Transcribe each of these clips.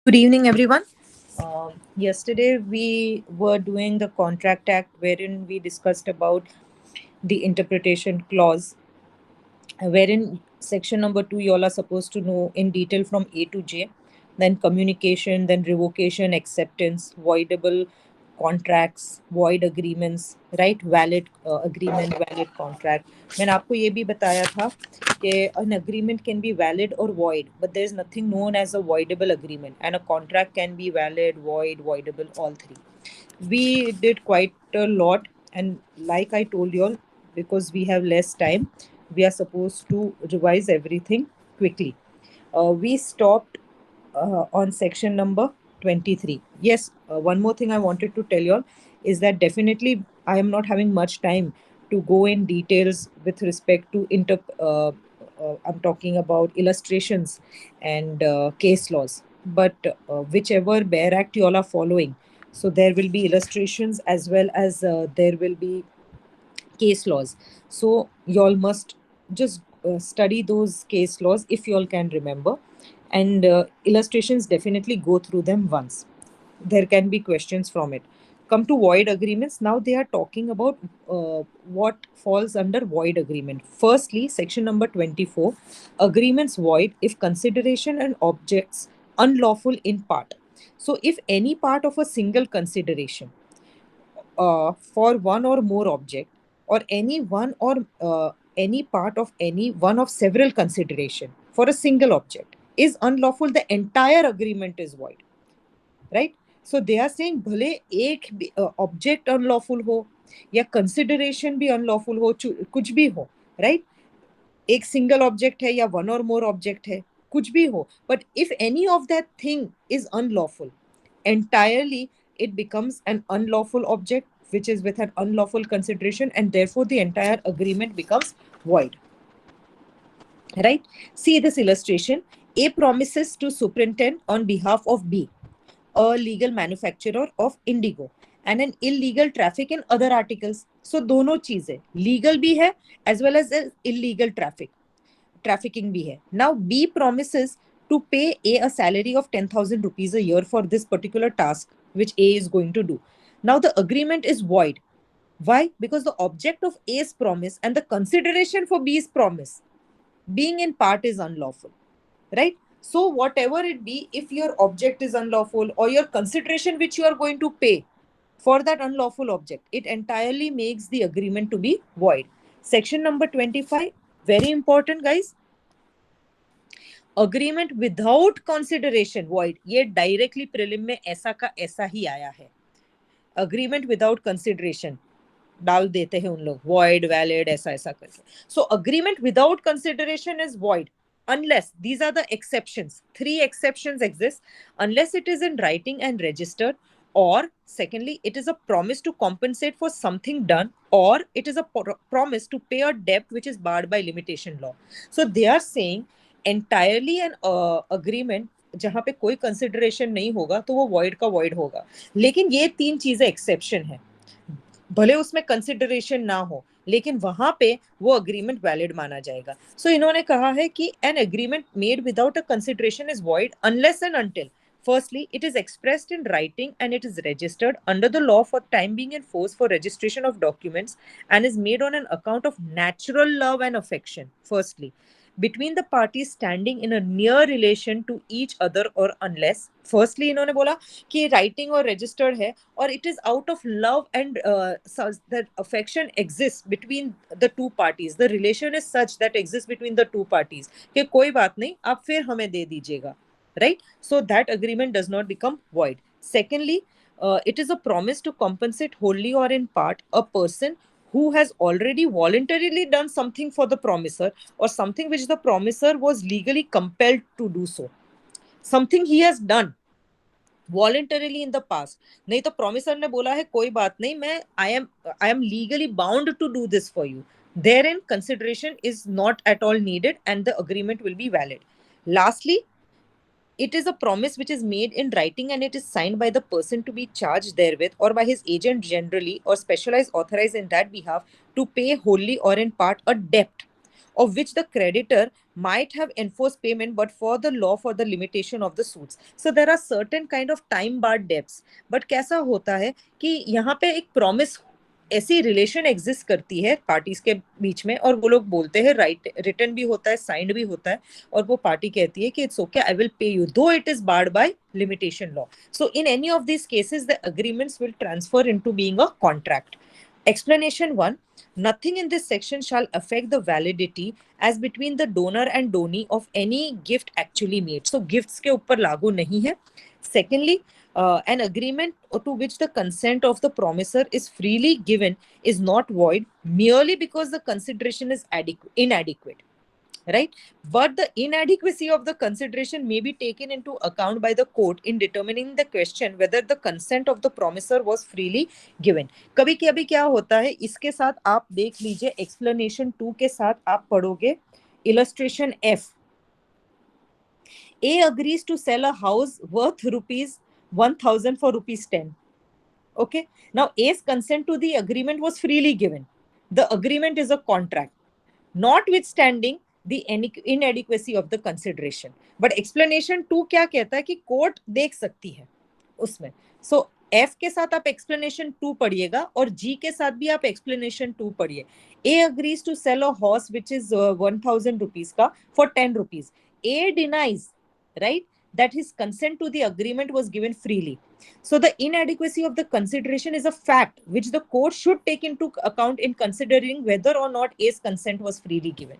Good evening, everyone. Yesterday we were doing the Contract Act, wherein we discussed about the interpretation clause, wherein section number 2 you all are supposed to know in detail from A to J, then communication, then revocation, acceptance, voidable contracts, void agreements, right? Valid agreement, valid contract. मैंने आपको ये भी बताया था कि an agreement can be valid or void, but there is nothing known as a voidable agreement, and a contract can be valid, void, voidable, all three. We did quite a lot, and like I told you all, because we have less time, we are supposed to revise everything quickly. We stopped on section number 23. Yes, one more thing I wanted to tell you all is that definitely I am not having much time to go in details with respect to I'm talking about illustrations and case laws, but whichever Bear Act you all are following, so there will be illustrations as well as there will be case laws. So you all must just study those case laws if you all can remember, and illustrations, definitely go through them once. There can be questions from it. Come to void agreements. Now they are talking about what falls under void agreement. Firstly, section number 24, agreements void if consideration and objects unlawful in part. So if any part of a single consideration for one or more object, or any one or any part of any one of several consideration for a single object is unlawful, the entire agreement is void, right? So they are saying भले एक object unlawful हो या consideration भी unlawful हो, कुछ भी हो, right? एक single object है या one or more object है, कुछ भी हो, but if any of that thing is unlawful, entirely it becomes an unlawful object which is with an unlawful consideration, and therefore the entire agreement becomes void, right? See this illustration. A promises to superintend on behalf of B a legal manufacturer of indigo and an illegal traffic in other articles. So दोनों चीजें legal भी है as well as illegal trafficking भी है. Now B promises to pay A a salary of 10,000 rupees a year for this particular task which A is going to do. Now the agreement is void. Why? Because the object of A's promise and the consideration for B's promise being in part is unlawful, right? So whatever it be, if your object is unlawful or your consideration which you are going to pay for that unlawful object, it entirely makes the agreement to be void. Section number 25, very important guys. Agreement without consideration void. ये directly prelim में ऐसा का ऐसा ही आया है. Agreement without consideration डाल देते हैं उन लोग, void, valid, ऐसा ऐसा करके. So agreement without consideration is void unless, these are the exceptions, 3 exceptions exist, unless it is in writing and registered, or secondly it is a promise to compensate for something done, or it is a promise to pay a debt which is barred by limitation law. So they are saying entirely an agreement जहां पे कोई consideration नहीं होगा तो वो void का void होगा, लेकिन ये 3 चीजें एक्सेप्शन है. भले उसमें कंसिडरेशन ना हो लेकिन वहां पे वो अग्रीमेंट वैलिड माना जाएगा. सो इन्होंने कहा है कि an agreement made without a consideration is void unless and until firstly it is expressed in writing and it is registered under the law for time being in force for registration of documents and is made on an account of natural love and affection firstly between the parties standing in a near relation to each other, or unless firstly इन्होंने बोला कि writing और registered है और it is out of love and that affection exists between the two parties, the relation is such that exists between the two parties कि कोई बात नहीं आप फिर हमें दे दीजिएगा, right? So that agreement does not become void. Secondly, it is a promise to compensate wholly or in part a person who has already voluntarily done something for the promisor, or something which the promisor was legally compelled to do so. Something he has done voluntarily in the past. नहीं तो promisor ने बोला है कोई बात नहीं, मैं I am legally bound to do this for you. Therein consideration is not at all needed and the agreement will be valid. Lastly, it is a promise which is made in writing and it is signed by the person to be charged therewith or by his agent generally or specialized authorized in that behalf to pay wholly or in part a debt of which the creditor might have enforced payment but for the law for the limitation of the suits. So there are certain kind of time barred debts. But कैसा होता है कि यहाँ पे एक promise ऐसी relation exist करती है पार्टीज के बीच में और वो लोग बोलते हैं राइट रिटर्न भी होता है साइंड भी होता है और वो पार्टी कहती है कि it's okay I will pay you though it is barred by limitation law. So in any of these cases the agreements will transfer into being a contract. Explanation 1. Nothing in this section shall affect the validity as between the donor and donee of any gift actually made. So gifts के ऊपर लागू नहीं है. Secondly, an agreement to which the consent of the promisor is freely given is not void merely because the consideration is inadequate. Right? But the inadequacy of the consideration may be taken into account by the court in determining the question whether the consent of the promisor was freely given. कभी कभी क्या होता है इसके साथ आप देख लीजिए explanation 2 के साथ आप पढ़ोगे illustration F. A agrees to sell a house worth rupees 1000 for rupees 10. Okay. Now A's consent to the agreement was freely given. The agreement is a contract, notwithstanding the inadequacy of the consideration. But explanation 2 क्या कहता है कि court देख सकती है उसमें. So F के साथ आप explanation 2 पढ़िएगा और G के साथ भी आप explanation 2 पढ़िए. A agrees to sell a horse which is 1000 rupees का for 10 rupees. A denies, right, that his consent to the agreement was given freely. So the inadequacy of the consideration is a fact which the court should take into account in considering whether or not A's consent was freely given.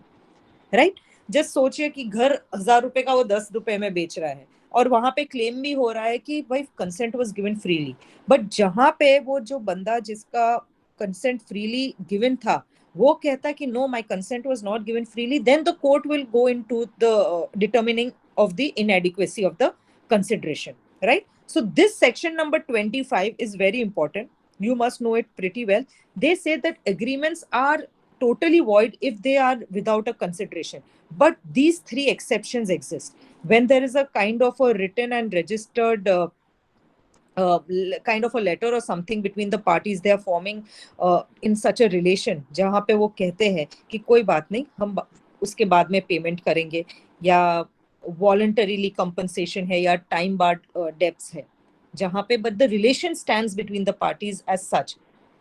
Right? Just सोचिए कि घर 1000 रुपए का वो 10 रुपए में बेच रहा है और वहां पे क्लेम भी हो रहा है कि भाई consent was given freely. But जहां पे वो जो बंदा जिसका कंसेंट फ्रीली गिवन था वो कहता कि no my consent was not given freely, then the court will go into the determining of the inadequacy of the consideration, right? So this section number 25 is very important. You must know it pretty well. They say that agreements are totally void if they are without a consideration. But these three exceptions exist. When there is a kind of a written and registered kind of a letter or something between the parties they are forming in such a relation जहाँ पे वो कहते हैं कि कोई बात नहीं हम उसके बाद में पेमेंट करेंगे या voluntarily compensation है या time barred debts है जहाँ पे but the relation stands between the parties as such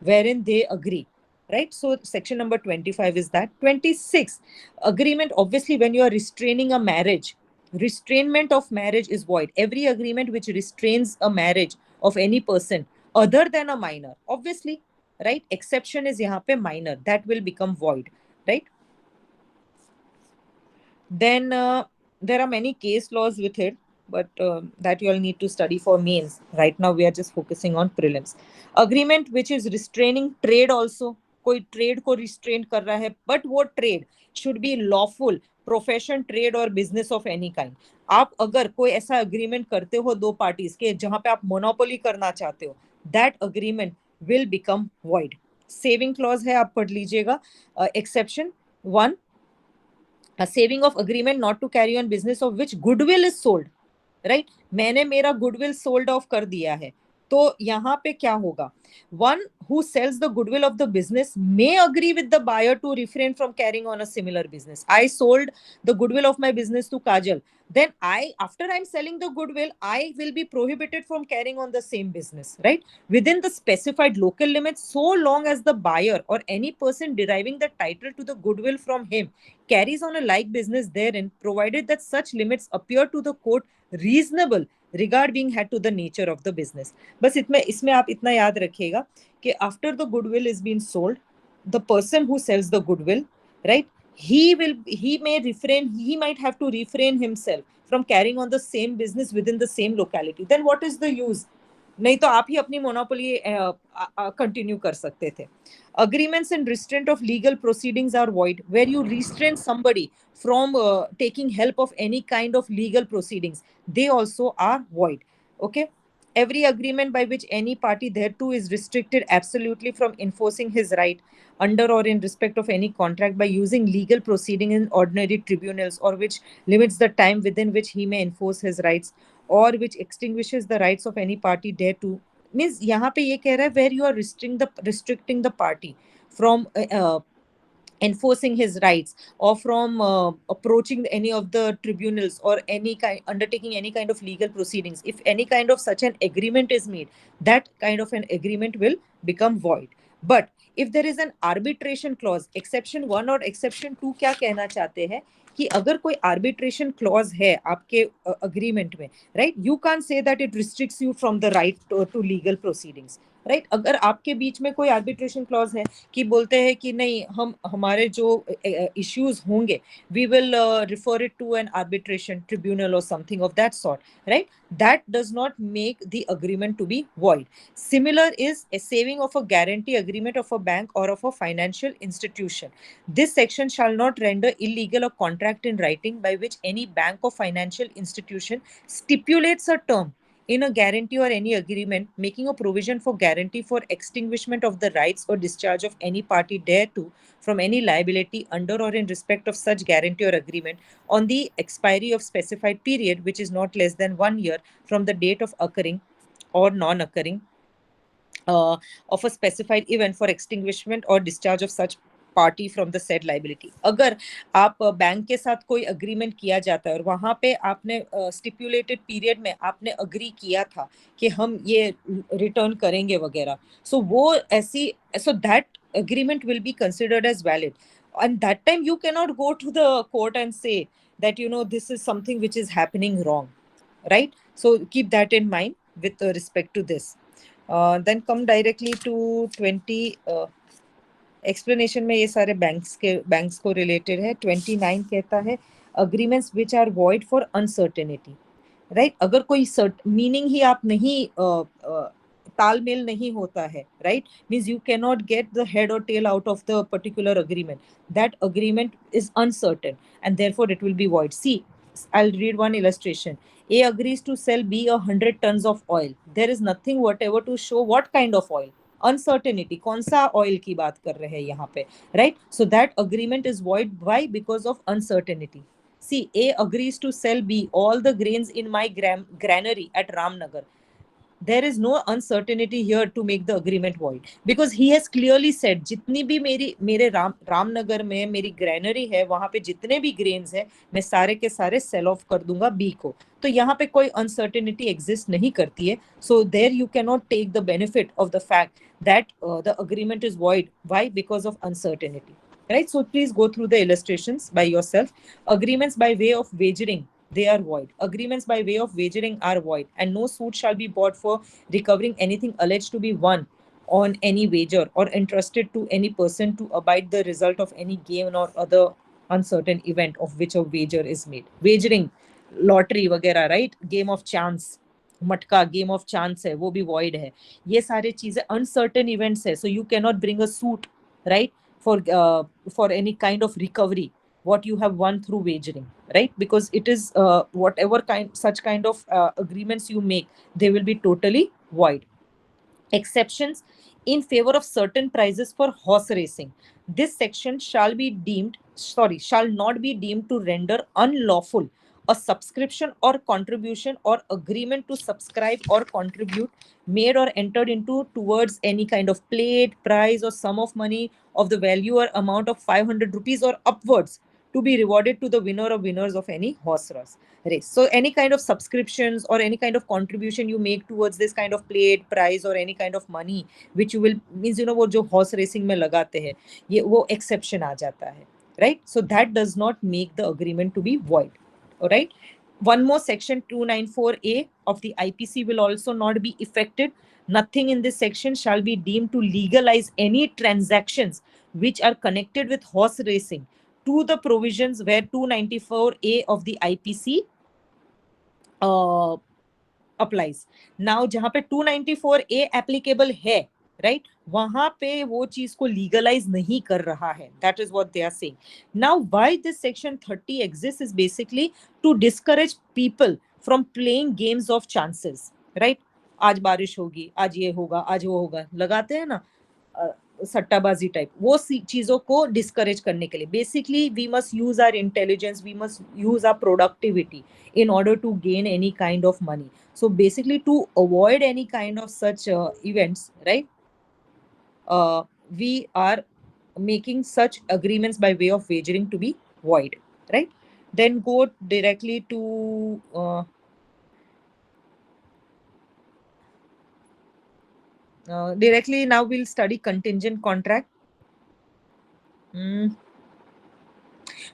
wherein they agree, right? So section number 25 is that. 26, agreement, obviously when you are restraining a marriage, restrainment of marriage is void. Every agreement which restrains a marriage of any person other than a minor, obviously, right, exception is यहाँ पे minor, that will become void, right? Then there are many case laws with it, but that you all need to study for mains. Right now we are just focusing on prelims. Agreement which is restraining trade also, कोई trade को restrain कर रहा है, but वो trade should be lawful, profession, trade और business of any kind. आप अगर कोई ऐसा agreement करते हो दो parties के जहाँ पे आप monopoly करना चाहते हो, that agreement will become void. Saving clause है, आप पढ़ लीजिएगा. Exception 1, a saving of agreement not to carry on business of which goodwill is sold, right? मैंने मेरा goodwill sold off कर दिया है तो यहाँ पे क्या होगा? One who sells the goodwill of the business may agree with the buyer to refrain from carrying on a similar business. I sold the goodwill of my business to Kajal. Then after I'm selling the goodwill, I will be prohibited from carrying on the same business, right? Within the specified local limits, so long as the buyer or any person deriving the title to the goodwill from him carries on a like business therein, provided that such limits appear to the court reasonable regard being had to the nature of the business. बस इसमें आप इतना याद रखिएगा कि after the goodwill is being sold, the person who sells the goodwill, right, he might have to refrain himself from carrying on the same business within the same locality. Then what is the use? नहीं तो आप ही अपनी monopoly continue कर सकते थे. Agreements and restraint of legal proceedings are void where you restrain somebody from taking help of any kind of legal proceedings. They also are void. Okay. Every agreement by which any party thereto is restricted absolutely from enforcing his right under or in respect of any contract by using legal proceeding in ordinary tribunals, or which limits the time within which he may enforce his rights, or which extinguishes the rights of any party thereto, means यहाँ पे ये कह रहा है where you are restricting the party from enforcing his rights, or from approaching any of the tribunals, or any kind undertaking any kind of legal proceedings, if any kind of such an agreement is made, that kind of an agreement will become void. But if there is an arbitration clause, exception 1 और exception 2 क्या कहना चाहते हैं कि अगर कोई arbitration clause है आपके agreement में, right, you can't say that it restricts you from the right to legal proceedings, right? अगर आपके बीच में कोई arbitration clause है कि बोलते हैं कि नहीं, हम हमारे जो issues होंगे, we will refer it to an arbitration tribunal or something of that sort, right? That does not make the agreement to be void. Similar is a saving of a guarantee agreement of a bank or of a financial institution. This section shall not render illegal a contract in writing by which any bank or financial institution stipulates a term in a guarantee or any agreement making a provision for guarantee for extinguishment of the rights or discharge of any party thereto from any liability under or in respect of such guarantee or agreement on the expiry of specified period, which is not less than 1 year from the date of occurring or non-occurring of a specified event for extinguishment or discharge of such party from the said liability. अगर आप bank के साथ कोई agreement किया जाता है और वहां पे आपने स्टिपुलेटेड पीरियड में आपने अग्री किया था कि हम ये रिटर्न करेंगे वगैरह, सो वो ऐसी, so that agreement will be considered as valid, and that time you cannot go to the court and say that this is something which is happening wrong, right? So keep that in mind with respect to this. Then come directly to 20 explanation में ये सारे banks को related है. 29 कहता है agreements which are void for uncertainty, right? अगर कोई meaning ही आप नहीं तालमेल नहीं होता है, right, means you can not get the head और tail out of the particular agreement, that agreement is uncertain and therefore it will be void. See, I'll read one illustration. A agrees to sell B 100 tons of oil. There is nothing whatever to show what kind of oil. Uncertainty, कौन सा oil की बात कर रहे हैं यहाँ पे, right? So that agreement is void. Why? Because of uncertainty. See, A agrees to sell B all the grains in my granary at Ramnagar. There is no uncertainty here to make the agreement void, because he has clearly said जितनी भी मेरे रामनगर में मेरी granary है, वहां पे जितने भी ग्रेन्स है, मैं सारे के सारे सेल ऑफ कर दूंगा बी को. तो यहाँ पे कोई अनसर्टेनिटी एग्जिस्ट नहीं करती है. So there you can not take the benefit of the fact that the agreement is void. Why? Because of uncertainty, right? So please go through the illustrations by yourself. Agreements by way of wagering, they are void. Agreements by way of wagering are void, and no suit shall be brought for recovering anything alleged to be won on any wager or entrusted to any person to abide the result of any game or other uncertain event of which a wager is made. Wagering, lottery वगैरह, right? Game of chance, मटका, game of chance है, वो भी void है. ये सारे चीजें uncertain events है. So you can not bring a suit, right, for any kind of recovery what you have won through wagering, right? Because it is whatever such kind of agreements you make, they will be totally void. Exceptions in favor of certain prizes for horse racing. This section shall not be deemed to render unlawful a subscription or contribution or agreement to subscribe or contribute made or entered into towards any kind of plate, prize, or sum of money of the value or amount of 500 rupees or upwards to be rewarded to the winner or winners of any horse race. So any kind of subscriptions or any kind of contribution you make towards this kind of plate, prize, or any kind of money which you will, means वो जो horse racing में लगाते हैं, ये वो exception आ जाता है, right? So that does not make the agreement to be void. All right. One more section, 294A of the IPC, will also not be effected. Nothing in this section shall be deemed to legalize any transactions which are connected with horse racing to the provisions where 294A of the IPC applies. Now जहाँ पे 294A applicable है, right, वहां पे वो चीज को legalise नहीं कर रहा है. That is what they are saying. Now why this section 30 exists is basically to discourage people from playing games of chances, right? आज बारिश होगी, आज ये होगा, आज वो होगा, लगाते हैं ना सट्टाबाजी टाइप, वो चीजों को डिस्करेज करने के लिए. Basically we must use our intelligence, we must use our productivity in order to gain any kind of money. So basically to avoid any kind of such events, right, we are making such agreements by way of wagering to be void, right? Then go directly to directly now we'll study contingent contract.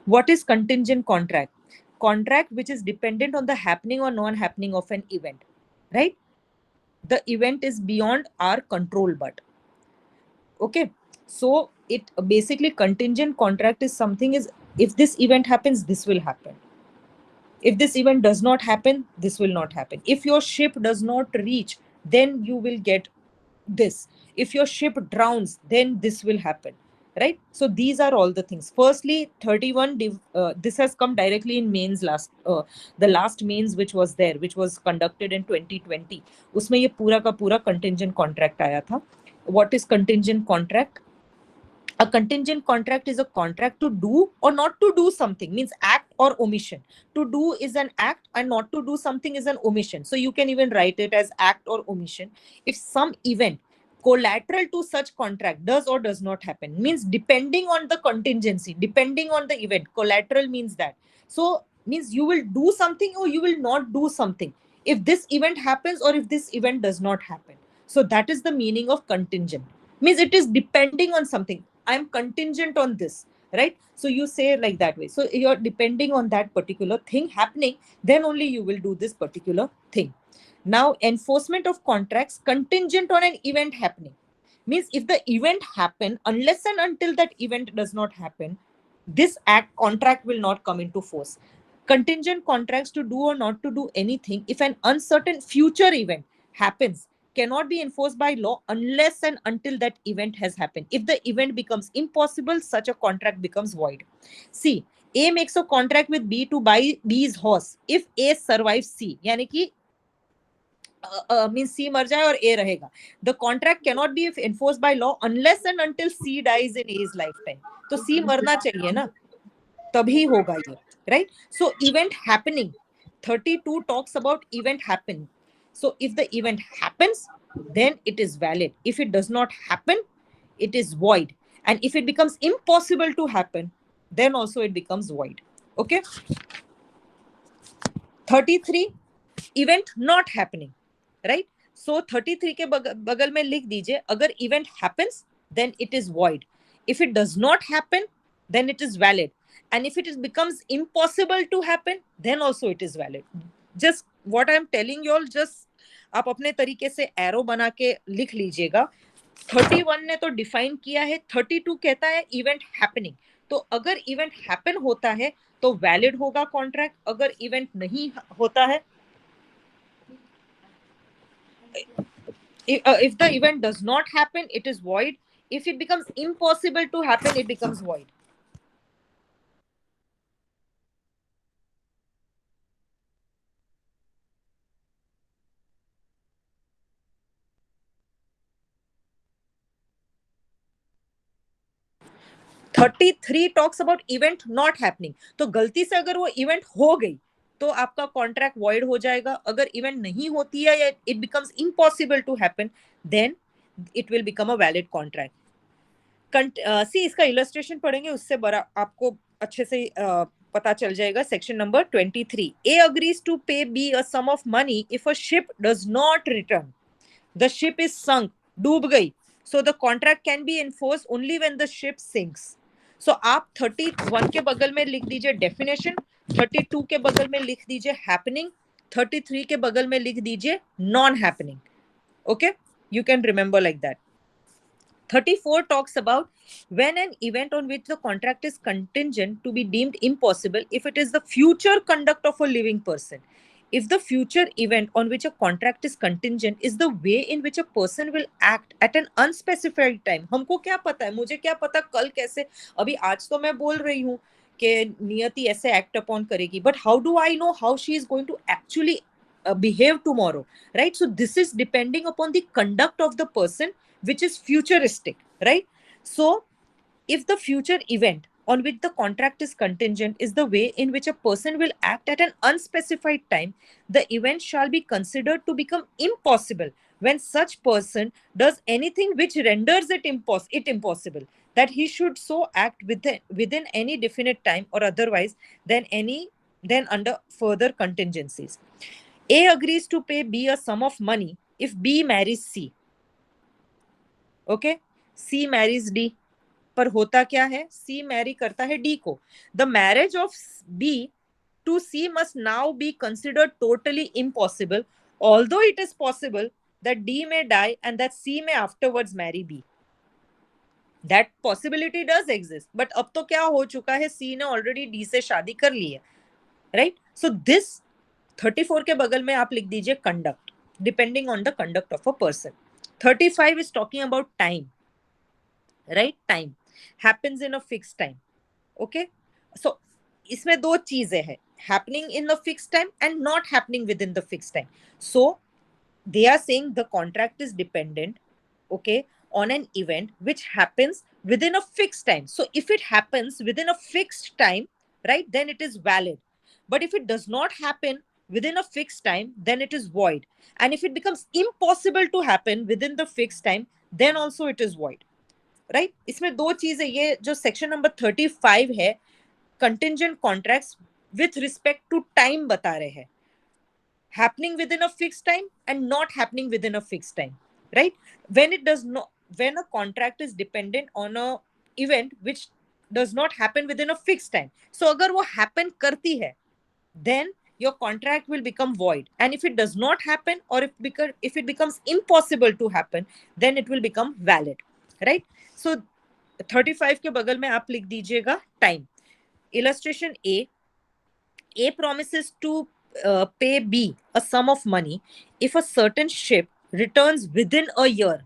What is contingent contract? Contract which is dependent on the happening or non-happening of an event, right? The event is beyond our control, but okay. So it basically, contingent contract is something is, if this event happens, this will happen. If this event does not happen, this will not happen. If your ship does not reach, then you will get this. If your ship drowns, then this will happen, right? So these are all the things. Firstly, 31 this has come directly in mains last the last mains which was there, which was conducted in 2020. उसमें ये पूरा का पूरा contingent contract आया था. What is contingent contract? A contingent contract is a contract to do or not to do something, means act or omission. To do is an act and not to do something is an omission. So you can even write it as act or omission. If some event collateral to such contract does or does not happen, means depending on the contingency, depending on the event, collateral means that. So means you will do something or you will not do something if this event happens or if this event does not happen. So that is the meaning of contingent. Means it is depending on something. I'm contingent on this, right? So you say like that way. So you're depending on that particular thing happening, then only you will do this particular thing. Now, enforcement of contracts contingent on an event happening. Means if the event happen, unless and until that event does not happen, this act contract will not come into force. Contingent contracts to do or not to do anything, if an uncertain future event happens, cannot be enforced by law unless and until that event has happened. If the event becomes impossible, such a contract becomes void. See, A makes a contract with B to buy B's horse. If A survives C, यानी कि means C मर जाए और A रहेगा. The contract cannot be enforced by law unless and until C dies in A's lifetime. तो C मरना चाहिए ना, तभी होगा ये, right? So event happening, 32 talks about event happen. So if the event happens, then it is valid. If it does not happen, it is void. And if it becomes impossible to happen, then also it becomes void. Okay. 33, event not happening, right? So 33 के बगल में लिख दीजिए, अगर event happens, then it is void. If it does not happen, then it is valid. And if it becomes impossible to happen, then also it is valid. Just what I'm telling you all, just आप अपने तरीके से arrow बना के लिख लीजिएगा. 31 ने तो डिफाइन किया है, 32 कहता है इवेंट हैपनिंग. तो अगर इवेंट हैपन होता है तो वैलिड होगा कॉन्ट्रैक्ट, अगर इवेंट नहीं होता है, if the event does not happen, it is void. If it becomes impossible to happen, it becomes void. Thirty three talks about event not happening. तो गलती से अगर वो इवेंट हो गई तो आपका कॉन्ट्रैक्ट वॉइड हो जाएगा. अगर इवेंट नहीं होती है या it becomes impossible to happen, then it will become a valid contract. See इसका इलस्ट्रेशन पढ़ेंगे, उससे बड़ा आपको अच्छे से पता चल जाएगा. Section number 23. A agrees to pay B a sum of money if a ship does not return. The ship is sunk, डूब गई. So the contract can be enforce only when the ship sinks. So आप 31 के बगल में लिख दीजिए definition, 32 के बगल में लिख दीजिए हैपनिंग, 33 के बगल में लिख दीजिए non happening. Okay, you can remember like that. 34 talks about when an event on which the contract is contingent to be deemed impossible if it is the future conduct of a living person. If the future event on which a contract is contingent is the way in which a person will act at an unspecified time. हमको क्या पता है, मुझे क्या पता कल कैसे, अभी आज तो मैं बोल रही हूँ कि नियति ऐसे एक्ट अपॉन करेगी, but how do I know how she is going to actually behave tomorrow, right? So this is depending upon the conduct of the person which is futuristic, right? So if the future event on which the contract is contingent is the way in which a person will act at an unspecified time, the event shall be considered to become impossible when such person does anything which renders it impossible that he should so act within any definite time or otherwise than under further contingencies. A agrees to pay B a sum of money if B marries C. Okay? C marries D. पर होता क्या है? C marry करता है D को. The marriage of B to C must now be considered totally impossible, although it is possible that D may die and that C may afterwards marry B. That possibility does exist. But अब तो क्या हो चुका है? C ने already D से शादी कर ली है. Right? So this 34 के बगल में आप लिख दीजिए conduct, depending on the conduct of a person. 35 is talking about time. Right? Time. Happens in a fixed time. Okay? So इसमें दो चीजें हैं, happening in the fixed time and not happening within the fixed time. So they are saying the contract is dependent, okay, on an event which happens within a fixed time. So if it happens within a fixed time, right, then it is valid. But if it does not happen within a fixed time, then it is void. And if it becomes impossible to happen within the fixed time, then also it is void. Right? इसमें दो चीजें, ये जो section number 35 है contingent contracts with respect to time बता रहे हैं, happening within a fixed time and not happening within a fixed time, right? When a contract is dependent on a event which does not happen within a fixed time, so अगर वो happen करती है, then your contract will become void, and if it does not happen or if it becomes impossible to happen, then it will become valid, right? So 35 के बगल में आप लिख दीजिएगा time. Illustration A promises to pay B a sum of money if a certain ship returns within a year.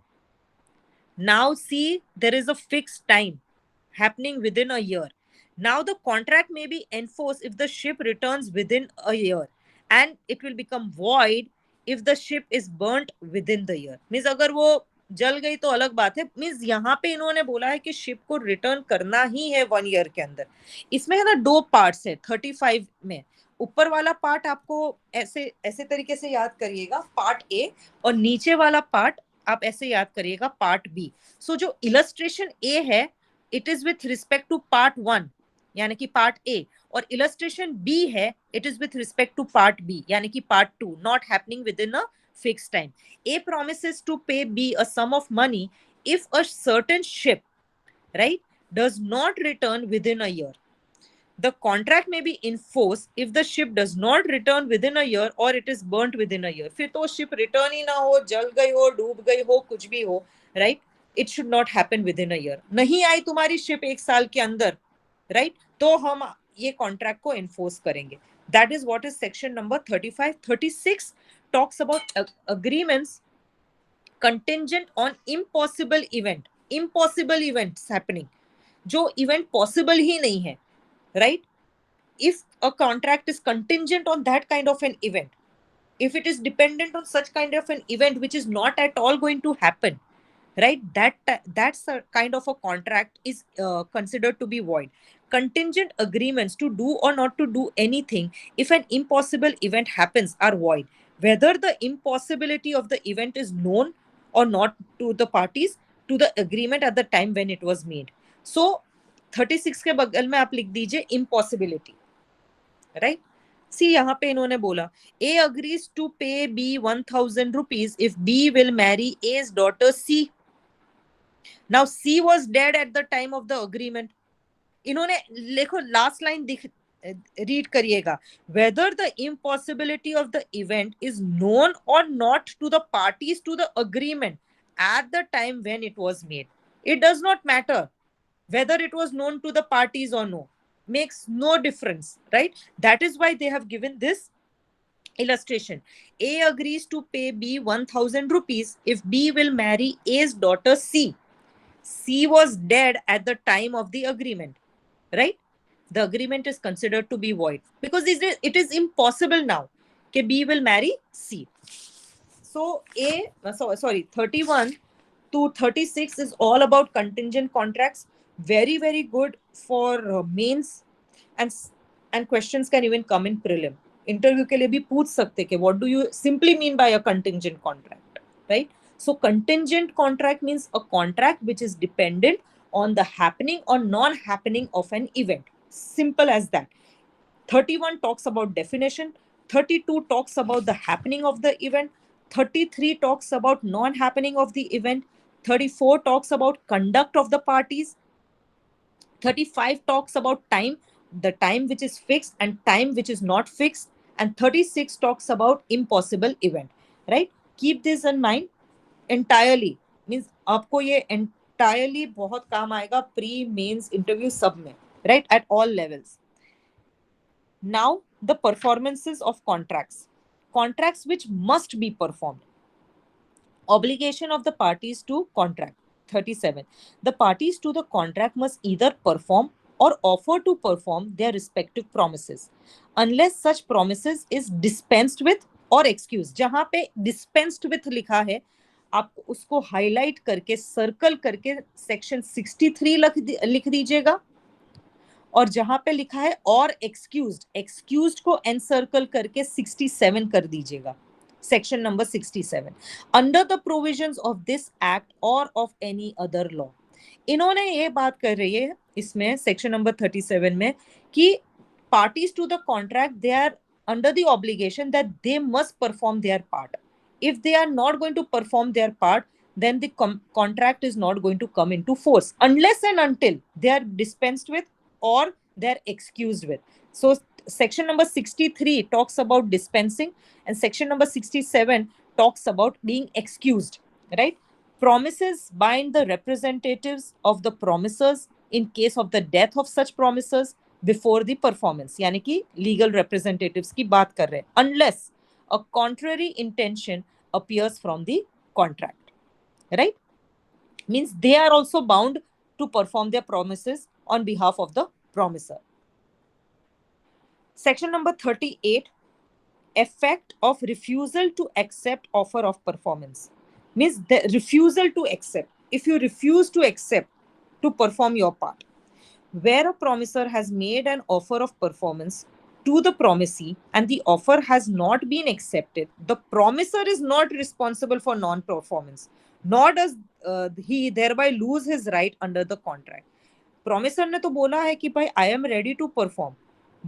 Now see, there is a fixed time happening within a year. Now the contract may be enforced if the ship returns within a year, and it will become void if the ship is burnt within the year. Means अगर वो जल गई तो अलग बात है. Means यहाँ पे इन्होंने बोला है कि शिप को रिटर्न करना ही है 1 ईयर के अंदर. इसमें है ना दो पार्ट्स है 35 में. ऊपर वाला पार्ट आपको ऐसे तरीके से याद करिएगा, पार्ट ए, और नीचे वाला पार्ट आप ऐसे याद करिएगा, पार्ट बी. सो जो इलस्ट्रेशन ए है, it is with respect to part 1 यानी कि पार्ट ए, और इलस्ट्रेशन बी है, it is with respect to part B यानी कि part 2, not happening within a fixed time. A promises to pay B a sum of money if a certain ship, right, does not return within a year. The contract may be enforced if the ship does not return within a year or it is burnt within a year. फिर तो ship return ही ना हो, जल गई हो, डूब गई हो, कुछ भी हो, right? It should not happen within a year. नहीं आई तुम्हारी ship 1 साल के अंदर, right? तो हम ये contract को enforce करेंगे. That is what is section number 35. 36 talks about agreements contingent on impossible events happening, जो event possible ही नहीं है, right? If a contract is contingent on that kind of an event, if it is dependent on such kind of an event which is not at all going to happen, right, that's a kind of a contract is considered to be void. Contingent agreements to do or not to do anything if an impossible event happens are void, whether the impossibility of the event is known or not to the parties to the agreement at the time when it was made. So 36 के बगल में आप लिख दीजिए impossibility, right? See, यहाँ पे इन्होंने बोला A agrees to pay B 1,000 rupees if B will marry A's daughter C. Now C was dead at the time of the agreement. इन्होंने देखो लास्ट लाइन रीड करिएगा, whether the impossibility of the event is known or not to the parties to the agreement at the time when it was made. It does not matter whether it was known to the parties or no, makes no difference, right? That is why they have given this illustration. A agrees to pay B 1,000 rupees if B will marry A's daughter C. C was dead at the time of the agreement, right? The agreement is considered to be void because it is impossible now that B will marry C. So 31 to 36 is all about contingent contracts. Very, very good for mains, and questions can even come in prelim. Interview के लिए भी पूछ सकते कि what do you simply mean by a contingent contract, right? So contingent contract means a contract which is dependent on the happening or non-happening of an event. Simple as that. 31 talks about definition, 32 talks about the happening of the event, 33 talks about non-happening of the event, 34 talks about conduct of the parties, 35 talks about time, the time which is fixed and time which is not fixed, and 36 talks about impossible event, right? Keep this in mind. Entirely means आपको ये entirely बहुत काम आएगा pre mains interview सब में, right? At all levels. Now the performances of contracts which must be performed. Obligation of the parties to contract. 37. The parties to the contract must either perform or offer to perform their respective promises unless such promises is dispensed with or excused. जहां पे dispensed with लिखा है आप उसको highlight करके circle करके section 63 लिख दीजिएगा, और जहां पे लिखा है और एक्सक्यूज्ड को एनसर्कल करके 67 कर दीजिएगा. Section number 67. Under the provisions of this act or of any other law. इन्होंने ये बात कर रही है इसमें सेक्शन नंबर 37 में कि parties to the contract they are under the obligation that they must perform their part. If they are not going to perform their part, then the contract is not going to come into force unless and until they are dispensed with or they're excused with. So section number 63 talks about dispensing and section number 67 talks about being excused, right? Promises bind the representatives of the promisers in case of the death of such promisers before the performance. यानी कि legal representatives की बात कर रहे हैं, unless a contrary intention appears from the contract, right? Means they are also bound to perform their promises on behalf of the promiser. Section number 38, effect of refusal to accept offer of performance. Means the refusal to accept. If you refuse to accept to perform your part, where a promiser has made an offer of performance to the promisee and the offer has not been accepted, the promiser is not responsible for non-performance, nor does he thereby lose his right under the contract. Promiser ने तो बोला है कि भाई I am ready to perform,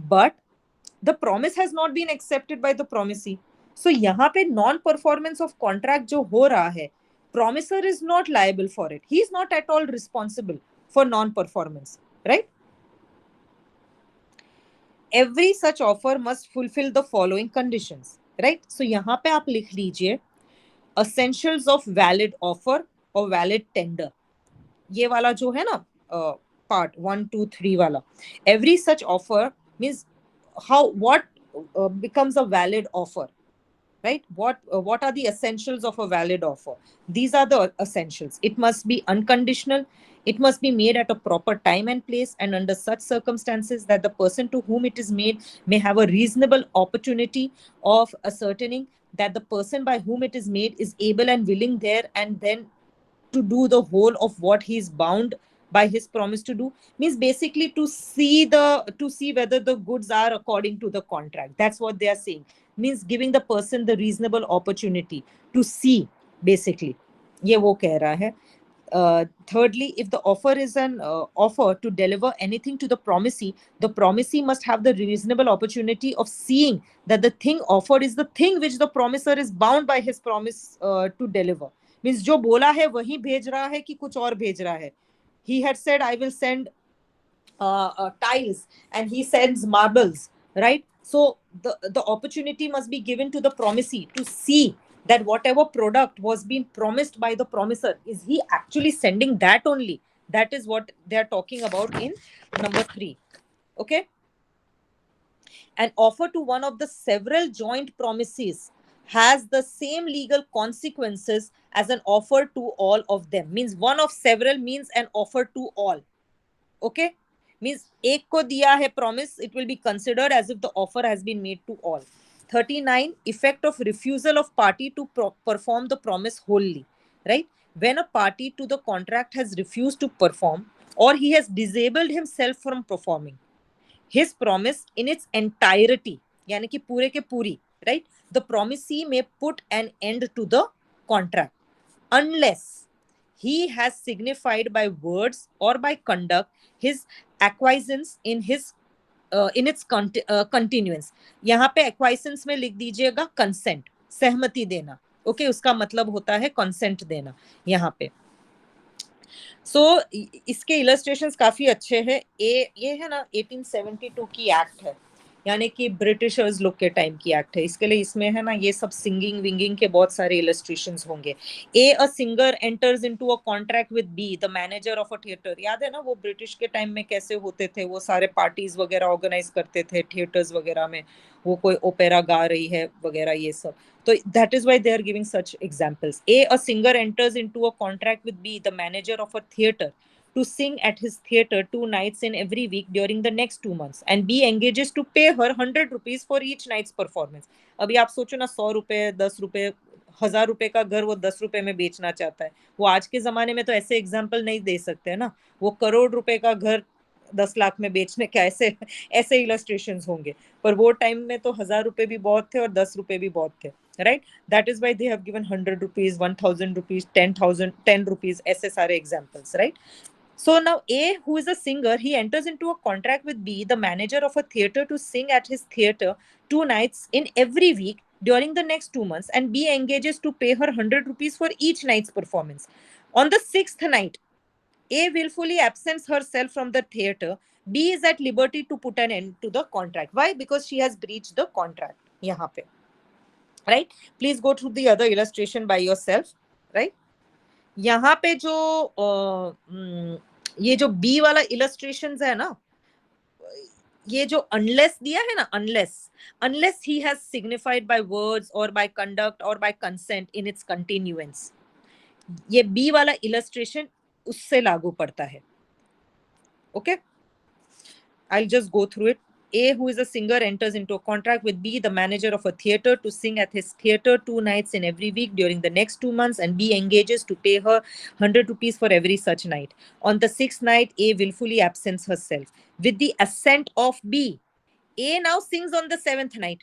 but the promise has not been accepted by the promisee. So यहाँ पे non-performance of contract जो हो रहा है, promiser is not liable for it. He is not at all responsible for non-performance, right? Every such offer must fulfill the following conditions, right? So यहाँ पे आप लिख लीजिए essentials of valid offer or valid tender. ये वाला जो है ना part 1, 2, 3 वाला. Every such offer means what becomes a valid offer, right? What are the essentials of a valid offer? These are the essentials. It must be unconditional. It must be made at a proper time and place and under such circumstances that the person to whom it is made may have a reasonable opportunity of ascertaining that the person by whom it is made is able and willing there and then to do the whole of what he is bound by his promise to do. Means basically to see whether the goods are according to the contract. That's what they are saying. Means giving the person the reasonable opportunity to see, basically. ये वो कह रहा है. Thirdly, if the offer is an offer to deliver anything to the promisee must have the reasonable opportunity of seeing that the thing offered is the thing which the promiser is bound by his promise to deliver. Means जो बोला है वही भेज रहा है कि कुछ और भेज रहा है. He had said I will send tiles and he sends marbles, right? So the opportunity must be given to the promisee to see that whatever product was being promised by the promiser, is he actually sending that only? That is what they are talking about in number 3. Okay. An offer to one of the several joint promises has the same legal consequences as an offer to all of them. Means one of several means an offer to all. Okay. Means एक को दिया है promise, it will be considered as if the offer has been made to all. 39, effect of refusal of party to perform the promise wholly, right? when a party to the contract has refused to perform or he has disabled himself from performing his promise in its entirety, यानी कि पूरे के पूरी, right? The promisee may put an end to the contract unless he has signified by words or by conduct his acquiescence in its continuance. यहाँ पे acquiescence में लिख दीजिएगा consent, सहमति देना. ओके उसका मतलब होता है कंसेंट देना यहाँ पे. सो इसके इलस्ट्रेशंस काफी अच्छे हैं. ये है ना 1872 की एक्ट है, यानी कि ब्रिटिशर्स लोग के टाइम की एक्ट है. इसके लिए इसमें है ना ये सब सिंगिंग विंगिंग के बहुत सारे इलस्ट्रेशंस होंगे. A singer enters into a contract with be the manager of a theatre. याद है ना वो ब्रिटिश के टाइम में कैसे होते थे, वो सारे पार्टीज वगैरह ऑर्गेनाइज करते थे थिएटर्स वगैरह में, वो कोई ओपेरा गा रही है वगैरह ये सब. So that is why they are giving such examples. A singer enters into a contract with B, the manager of a theater, to sing at his theater 2 nights in every week during the next 2 months, and B engages to pay her 100 rupees for each night's performance. अभी आप सोचो ना 100 रुपए 10 रुपए 1000 रुपए का घर वो 10 रुपए में बेचना चाहता है. वो आज के जमाने में तो ऐसे एग्जाम्पल नहीं दे सकते है ना. वो करोड़ रुपए का घर 10 लाख में बेचने का ऐसे ऐसे इलस्ट्रेशंस होंगे. पर वो टाइम में तो 1000 रुपए भी बहुत थे और 10 रुपए भी बहुत थे, right? That is why they have given 100 rupees, 1000 rupees, 10,000, 10 rupees, ऐसे सारे examples, right? So now A, who is a singer, he enters into a contract with B, the manager of a theater, to sing at his theater 2 nights in every week during the next 2 months, and B engages to pay her 100 rupees for each night's performance. On the 6th night, A willfully absents herself from the theater. B is at liberty to put an end to the contract. Why? Because she has breached the contract. यहाँ पे, right? Please go through the other illustration by yourself, right? यहाँ पे जो ये जो B वाला illustrations है ना, ये जो unless दिया है ना, unless he has signified by words or by conduct or by consent in its continuance, ये B वाला illustration उससे लागू पड़ता है. Okay, I'll just go through it. A, who is a singer, enters into a contract with B, the manager of a theater, to sing at his theater 2 nights in every week during the next 2 months, and B engages to pay her 100 rupees for every such night. On the 6th night, A willfully absents herself. With the assent of B, A now sings on the 7th night.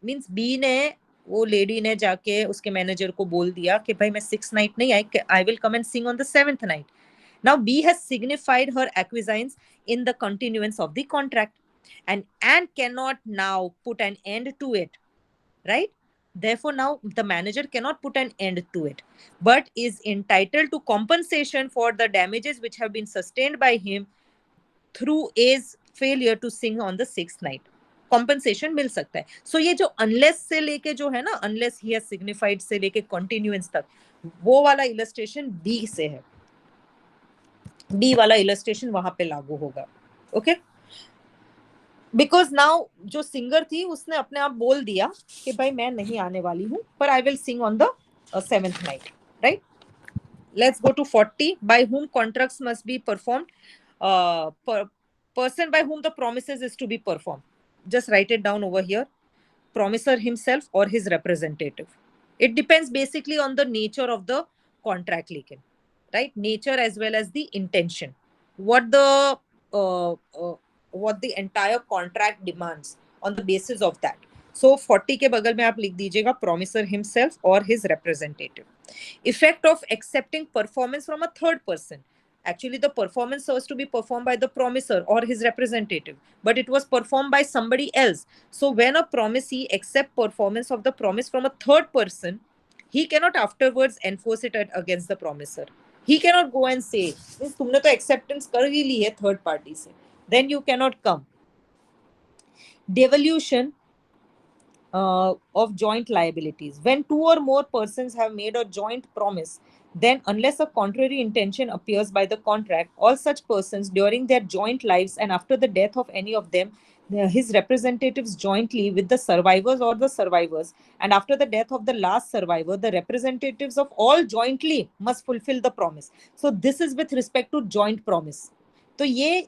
Means B ने, वो lady ने जाके उसके manager को बोल दिया कि भाई मैं 6th night नहीं, I will come and sing on the 7th night. Now B has signified her acquiescence in the continuance of the contract, and cannot now put an end to it, right? Therefore now the manager cannot put an end to it, but is entitled to compensation for the damages which have been sustained by him through A's failure to sing on the 6th night. Compensation मिल सकता है. So ये जो unless से लेके जो है ना, unless he has signified से लेके continuance तक, वो वाला illustration B से है. B वाला illustration वहां पे लागू होगा. Okay? बिकॉज नाउ जो सिंगर थी उसने अपने आप बोल दिया कि भाई मैं नहीं आने वाली हूँ, पर I will sing on the 7th night, right? Let's go to 40. By whom contracts must be performed. person by whom the promises is to be performed. Just write it down over here. Promisor himself or his representative. It depends basically on the nature of the contract, लेकिन, right? Nature as well as the intention. What the entire contract demands on the basis of that. So 40 के बगल में आप लिख दीजिएगा promisor himself or his representative. Effect of accepting performance from a third person. Actually, the performance was to be performed by the promisor or his representative, but it was performed by somebody else. So when a promisee accepts performance of the promise from a third person, he cannot afterwards enforce it against the promisor. He cannot go and say, तुमने तो acceptance कर ही ली है third party से, then you cannot come. Devolution of joint liabilities. When 2 or more persons have made a joint promise, then unless a contrary intention appears by the contract, all such persons during their joint lives and after the death of any of them, his representatives jointly with the survivors or the survivors, and after the death of the last survivor, the representatives of all jointly must fulfill the promise. So this is with respect to joint promise. तो ये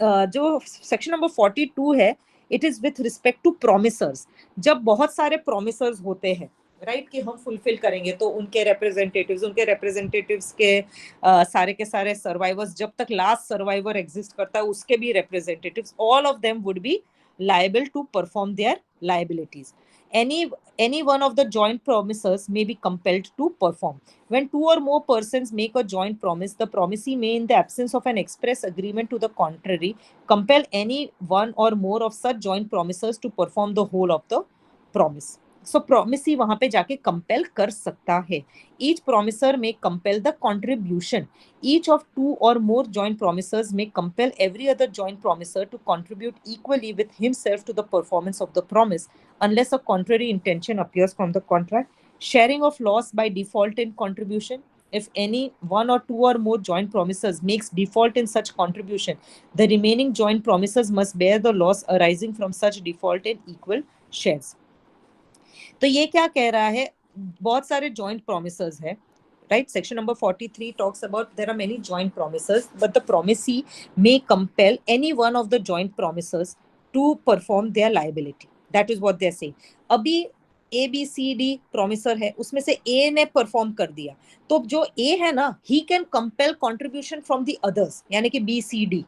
जो section number 42 है, it is with respect to promisors. जब बहुत सारे प्रोमिसर्स होते हैं, right, कि हम फुलफिल करेंगे, तो उनके रिप्रेजेंटेटिव्स के सारे के सारे सर्वाइवर्स, जब तक लास्ट सर्वाइवर एग्जिस्ट करता है उसके भी representatives, all of them would be liable to perform their liabilities. Any one of the joint promisors may be compelled to perform. When two or more persons make a joint promise, the promisee may, in the absence of an express agreement to the contrary, compel any one or more of such joint promisors to perform the whole of the promise. So promisee वहां पे जाके compel कर सकता है. Each promisor may compel the contribution. Each of two or more joint promisors may compel every other joint promisor to contribute equally with himself to the performance of the promise, unless a contrary intention appears from the contract. Sharing of loss by default in contribution. If any one or two or more joint promisors makes default in such contribution, the remaining joint promisors must bear the loss arising from such default in equal shares. तो ये क्या कह रहा है, बहुत सारे joint प्रोमिसर्स है, right? Section number 43 talks about there are many joint promisors, but the promisee may compel any one of the joint promisors to perform their liability. That is what they're saying. अभी A B C D promisor है, उसमें से ए ने perform कर दिया, तो जो ए है ना, he can compel contribution from the others, यानी कि बी सी डी,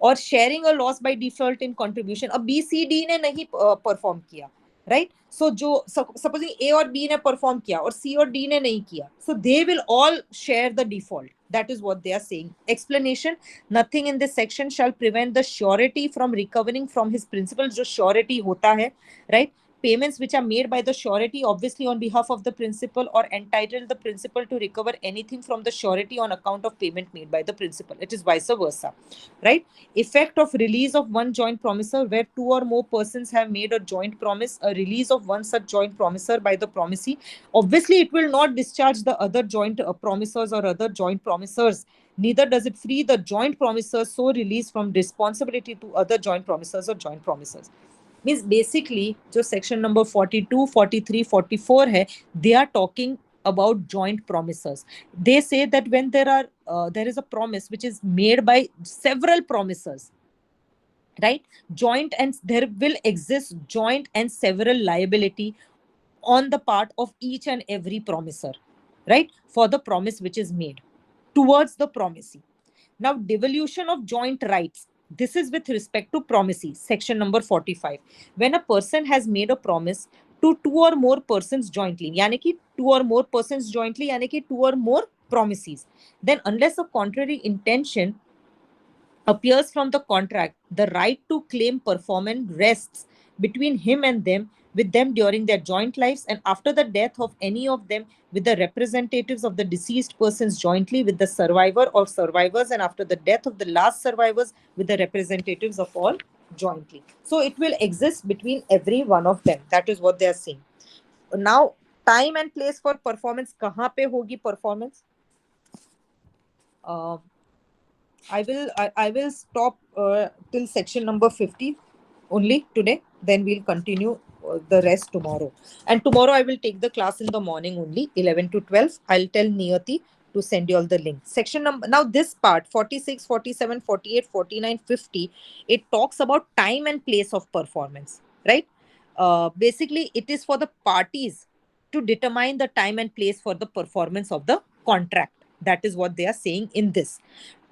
और sharing a loss by default in contribution. अब बी सी डी ने नहीं परफॉर्म किया, राइट? सो जो सपोजिंग ए और बी ने परफॉर्म किया और सी और डी ने नहीं किया, so they will all share the default. That is what they are saying. Explanation: nothing in this section shall prevent the surety from recovering from his principal. जो surety होता है, right? Payments which are made by the surety, obviously on behalf of the principal, or entitle the principal to recover anything from the surety on account of payment made by the principal. It is vice versa, right? Effect of release of one joint promisor. Where two or more persons have made a joint promise, a release of one such joint promisor by the promisee, obviously it will not discharge the other joint promisors or other joint promisors. Neither does it free the joint promisors so released from responsibility to other joint promisors or joint promisors. Means basically जो section number 42, 43, 44 है, they are talking about joint promisors. They say that when there is a promise which is made by several promisors, right, joint, and there will exist joint and several liability on the part of each and every promisor, right, for the promise which is made towards the promisee. Now, devolution of joint rights. This is with respect to promisee, section number 45. When a person has made a promise to two or more persons jointly, यानी कि two or more persons jointly, यानी कि two or more promisees, then unless a contrary intention appears from the contract, the right to claim performance rests between him and them, with them during their joint lives, and after the death of any of them, with the representatives of the deceased persons jointly, with the survivor or survivors, and after the death of the last survivors, with the representatives of all jointly. So it will exist between every one of them. That is what they are saying. Now, time and place for performance. कहाँ पे होगी performance? I will stop till section number 50 only today. Then we'll continue the rest tomorrow. And tomorrow I will take the class in the morning only, 11 to 12. I'll tell Niyati to send you all the link. Section number, now this part, 46, 47, 48, 49, 50, it talks about time and place of performance, right? Basically, it is for the parties to determine the time and place for the performance of the contract. That is what they are saying in this.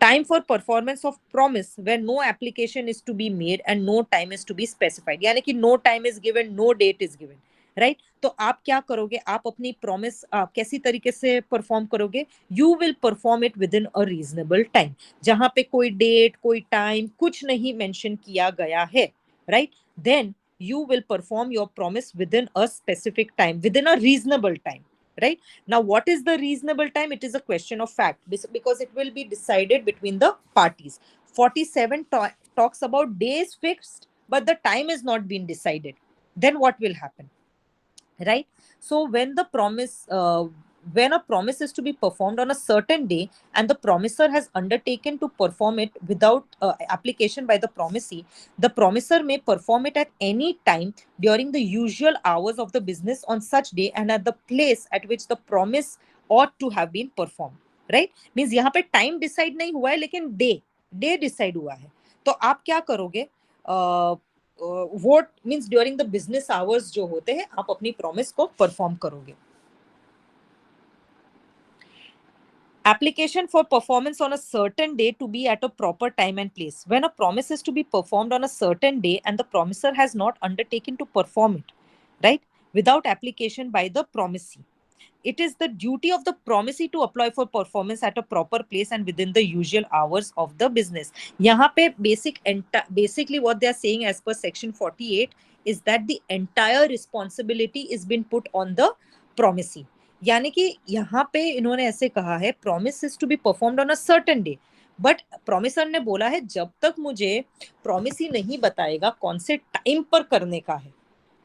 Time for performance of promise, where no application is to be made and no time is to be specified. यानी कि no time is given, no date is given, right? तो आप क्या करोगे, आप अपनी promise कैसी तरीके से perform करोगे? You will perform it within a reasonable time. जहाँ पे कोई date, कोई time कुछ नहीं mention किया गया है, right? Then you will perform your promise within a specific time, within a reasonable time. Right? Now, what is the reasonable time? It is a question of fact, because it will be decided between the parties. 47 talks about days fixed, but the time is not being decided. Then what will happen? Right? So when when a promise is to be performed on a certain day and the promisor has undertaken to perform it without application by the promisee, the promisor may perform it at any time during the usual hours of the business on such day and at the place at which the promise ought to have been performed. Right? Means यहाँ पे time decide नहीं हुआ है, लेकिन day decide हुआ है. तो आप क्या करोगे? Vote means during the business hours जो होते हैं, आप अपनी प्रॉमिस को परफॉर्म करोगे. Application for performance on a certain day to be at a proper time and place. When a promise is to be performed on a certain day and the promiser has not undertaken to perform it, right, without application by the promisee, it is the duty of the promisee to apply for performance at a proper place and within the usual hours of the business. यहाँ पे basically what they are saying as per section 48 is that the entire responsibility is been put on the promisee. यानी कि यहाँ पे इन्होंने ऐसे कहा है promise is to be performed on a certain day, but promisor ने बोला है जब तक मुझे प्रोमिसी नहीं बताएगा कौन से टाइम पर करने का है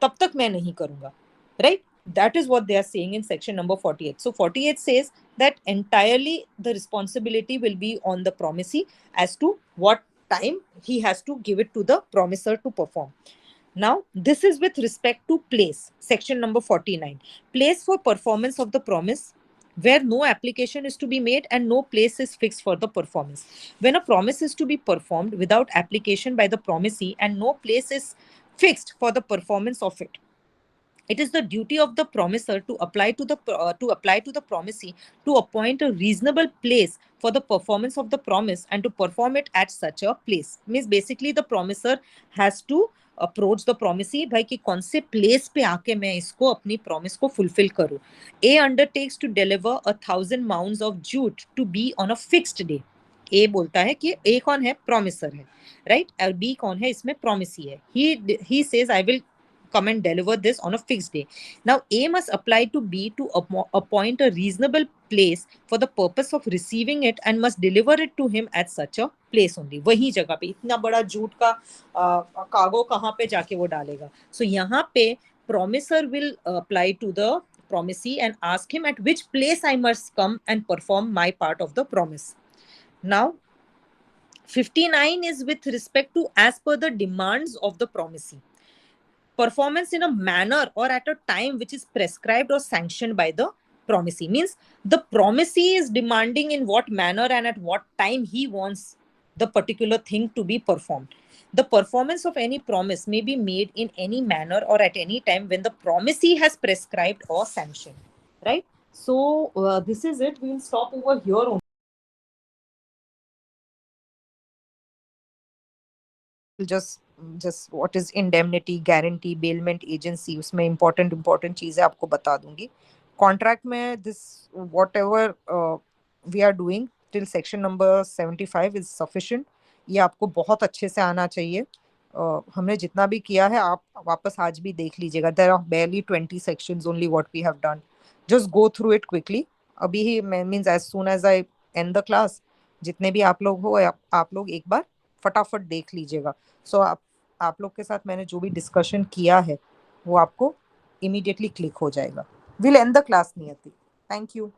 तब तक मैं नहीं करूंगा, right? That is what they are saying in section number 48. So 48 says that entirely the responsibility will be on the promisee as to what time he has to give it to the promiser to perform. Now, this is with respect to place, section number 49. Place for performance of the promise, where no application is to be made and no place is fixed for the performance. When a promise is to be performed without application by the promisee and no place is fixed for the performance of it, it is the duty of the promiser to apply to the promisee to appoint a reasonable place for the performance of the promise and to perform it at such a place. Means basically the promiser has to approach the promisee भाई कि कौन से place पे आके मैं इसको अपनी promise को fulfill करूँ. A undertakes to deliver 1,000 mounds of jute to B on a fixed day. A बोलता है कि A कौन है? Promiser है, right? और B कौन है? इसमें promisee है. He says I will come and deliver this on a fixed day. Now, A must apply to B to appoint a reasonable place for the purpose of receiving it and must deliver it to him at such a place only. वही जगह पे इतना बड़ा jute का cargo कहाँ पे जाके वो डालेगा? So यहाँ पे promiser will apply to the promisee and ask him at which place I must come and perform my part of the promise. Now, 59 is with respect to as per the demands of the promisee. Performance in a manner or at a time which is prescribed or sanctioned by the promisee. Means the promisee is demanding in what manner and at what time he wants the particular thing to be performed. The performance of any promise may be made in any manner or at any time when the promisee has prescribed or sanctioned, right? So this is it. We will stop over here only. Just what is indemnity, guarantee, bailment agency, उसमें important चीजें आपको बता दूंगी. Contract में this whatever we are doing till section number 75 is sufficient. ये आपको बहुत अच्छे से आना चाहिए. हमने जितना भी किया है आप वापस आज भी देख लीजिएगा. There are barely 20 sections only what we have done. Just go through it quickly. अभी ही means as soon as I end the class, जितने भी आप लोग हो आप लोग एक बार फटाफट देख लीजिएगा. सो आप लोग के साथ मैंने जो भी डिस्कशन किया है वो आपको इमीडिएटली क्लिक हो जाएगा. विल एंड द क्लास नियति. Thank you.